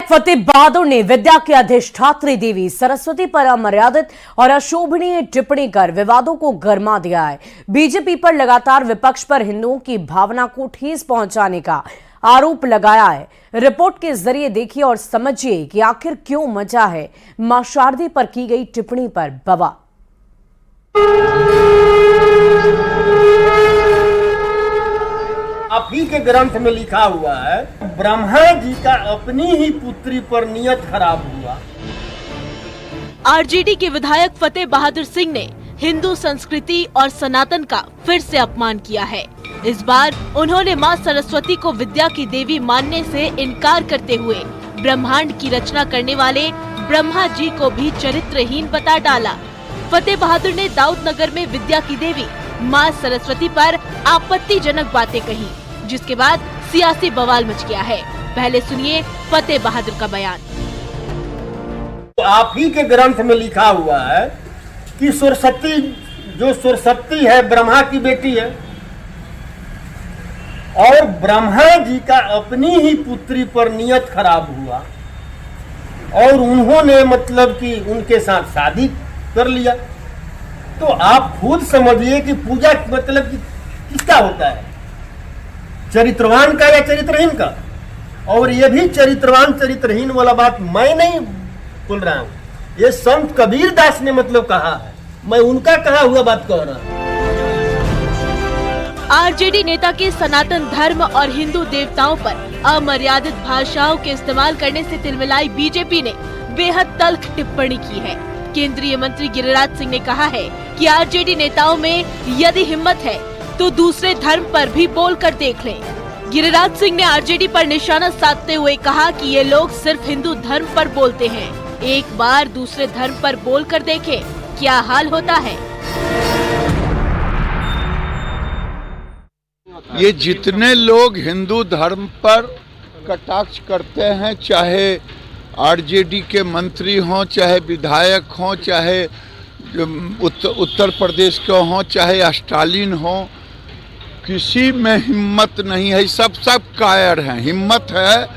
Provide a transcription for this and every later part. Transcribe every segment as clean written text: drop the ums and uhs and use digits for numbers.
फतेह बहादुर ने विद्या की अधिष्ठात्री देवी सरस्वती पर अमर्यादित और अशोभनीय टिप्पणी कर विवादों को गर्मा दिया है। बीजेपी पर लगातार विपक्ष पर हिंदुओं की भावना को ठेस पहुंचाने का आरोप लगाया है। रिपोर्ट के जरिए देखिए और समझिए कि आखिर क्यों मचा है मां शारदे पर की गई टिप्पणी पर बवाल। आप ही के ग्रंथ में लिखा हुआ है, ब्रह्मा जी का अपनी ही पुत्री पर नियत खराब हुआ। आरजेडी के विधायक फतेह बहादुर सिंह ने हिंदू संस्कृति और सनातन का फिर से अपमान किया है। इस बार उन्होंने मां सरस्वती को विद्या की देवी मानने से इनकार करते हुए ब्रह्मांड की रचना करने वाले ब्रह्मा जी को भी चरित्रहीन बता डाला। फतेह बहादुर ने दाऊद नगर में विद्या की देवी मां सरस्वती पर आपत्तिजनक बातें कही, जिसके बाद सियासी बवाल मच गया है। पहले सुनिए फतेह बहादुर का बयान। आप ही के ग्रंथ में लिखा हुआ है कि सरस्वती है ब्रह्मा की बेटी है, और ब्रह्मा जी का अपनी ही पुत्री पर नियत खराब हुआ और उन्होंने मतलब कि उनके साथ शादी कर लिया। तो आप खुद समझिए कि पूजा मतलब कि किसका होता है, चरित्रवान का या चरित्रहीन का। और ये भी चरित्रवान चरित्रहीन वाला बात मैं नहीं बोल रहा हूँ, ये संत कबीर दास ने मतलब कहा है, मैं उनका कहा हुआ बात कह रहा हूँ। आरजेडी नेता के सनातन धर्म और हिंदू देवताओं पर अमर्यादित भाषाओं के इस्तेमाल करने से तिलमिलाई बीजेपी ने बेहद तल्ख टिप्पणी की है। केंद्रीय मंत्री गिरिराज सिंह ने कहा है कि आरजेडी नेताओं में यदि हिम्मत है तो दूसरे धर्म पर भी बोल कर देख लें। गिरिराज सिंह ने आरजेडी पर निशाना साधते हुए कहा कि ये लोग सिर्फ हिंदू धर्म पर बोलते हैं, एक बार दूसरे धर्म पर बोल कर देखें क्या हाल होता है। ये जितने लोग हिंदू धर्म पर कटाक्ष करते हैं, चाहे आरजेडी के मंत्री हों, चाहे विधायक हों, चाहे उत्तर प्रदेश के हों, चाहे स्टालिन हों, किसी में हिम्मत नहीं है। सब कायर हैं। हिम्मत है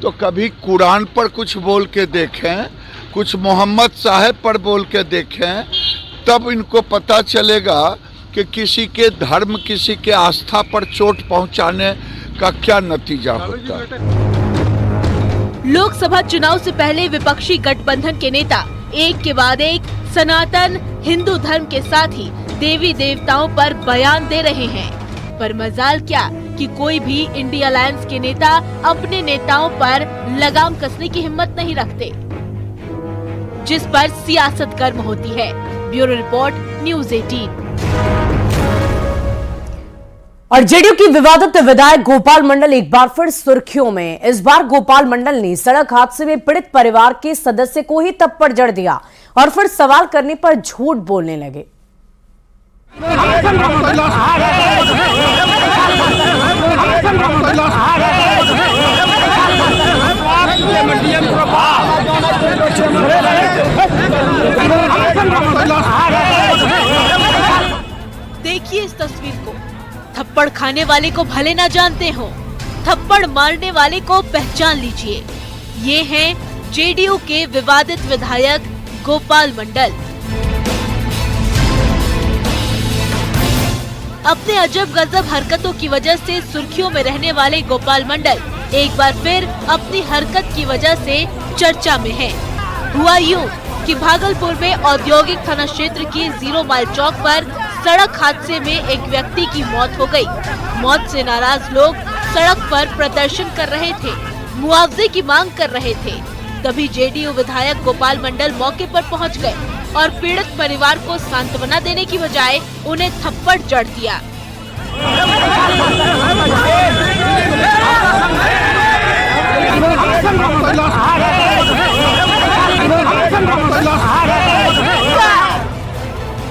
तो कभी कुरान पर कुछ बोल के देखें, कुछ मोहम्मद साहब पर बोल के देखें, तब इनको पता चलेगा कि किसी के धर्म, किसी के आस्था पर चोट पहुंचाने का क्या नतीजा होता है। लोकसभा चुनाव से पहले विपक्षी गठबंधन के नेता एक के बाद एक सनातन हिंदू धर्म के साथ ही देवी देवताओं पर बयान दे रहे हैं, पर मजाल क्या कि कोई भी इंडिया अलायंस के नेता अपने नेताओं पर लगाम कसने की हिम्मत नहीं रखते, जिस पर सियासत गर्म होती है। Bureau report, news 18। और जेडीयू की विवादित विधायक गोपाल मंडल एक बार फिर सुर्खियों में। इस बार गोपाल मंडल ने सड़क हादसे में पीड़ित परिवार के सदस्य को ही थप्पड़ जड़ दिया और फिर सवाल करने पर झूठ बोलने लगे। देखिए इस तस्वीर को। थप्पड़ खाने वाले को भले ना जानते हो, थप्पड़ मारने वाले को पहचान लीजिए। ये हैं जेडीयू के विवादित विधायक गोपाल मंडल। अपने अजब गजब हरकतों की वजह से सुर्खियों में रहने वाले गोपाल मंडल एक बार फिर अपनी हरकत की वजह से चर्चा में है। हुआ यूं कि भागलपुर में औद्योगिक थाना क्षेत्र के 0 माइल चौक पर सड़क हादसे में एक व्यक्ति की मौत हो गई। मौत से नाराज लोग सड़क पर प्रदर्शन कर रहे थे, मुआवजे की मांग कर रहे थे। तभी जेडीयू विधायक गोपाल मंडल मौके पर पहुंच गए और पीड़ित परिवार को सांत्वना देने की बजाय उन्हें थप्पड़ जड़ दिया।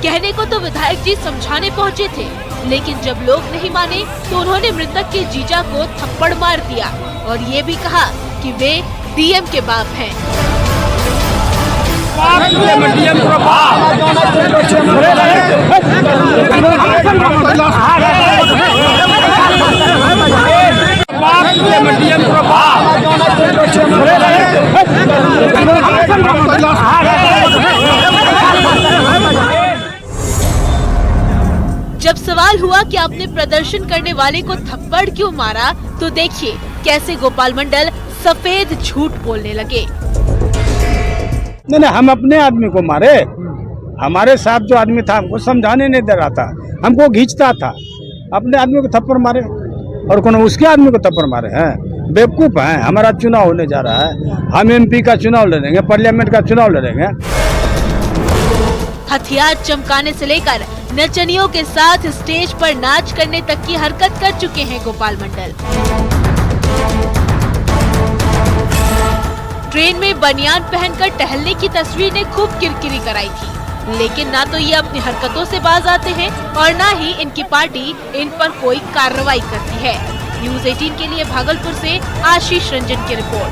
कहने को तो विधायक जी समझाने पहुंचे थे, लेकिन जब लोग नहीं माने तो उन्होंने मृतक के जीजा को थप्पड़ मार दिया और ये भी कहा कि वे डीएम के बाप हैं। डीएम जब सवाल हुआ कि आपने प्रदर्शन करने वाले को थप्पड़ क्यों मारा, तो देखिए कैसे गोपाल मंडल सफेद झूठ बोलने लगे। नहीं, हम अपने आदमी को मारे। हमारे साथ जो आदमी था हमको समझाने नहीं दे रहा था, हमको खींचता था। अपने आदमी को थप्पड़ मारे और कौन उसके आदमी को थप्पड़ मारे हैं? बेवकूफ हैं। हमारा चुनाव होने जा रहा है, हम एमपी का चुनाव लड़ेंगे, पार्लियामेंट का चुनाव लड़ेंगे। हथियार चमकाने से लेकर नचनियों के साथ स्टेज पर नाच करने तक की हरकत कर चुके हैं गोपाल मंडल। ट्रेन में बनियान पहनकर टहलने की तस्वीर ने खूब किरकिरी कराई थी, लेकिन ना तो ये अपनी हरकतों से बाज आते हैं और ना ही इनकी पार्टी इन पर कोई कार्रवाई करती है। न्यूज़ 18 के लिए भागलपुर से आशीष रंजन की रिपोर्ट।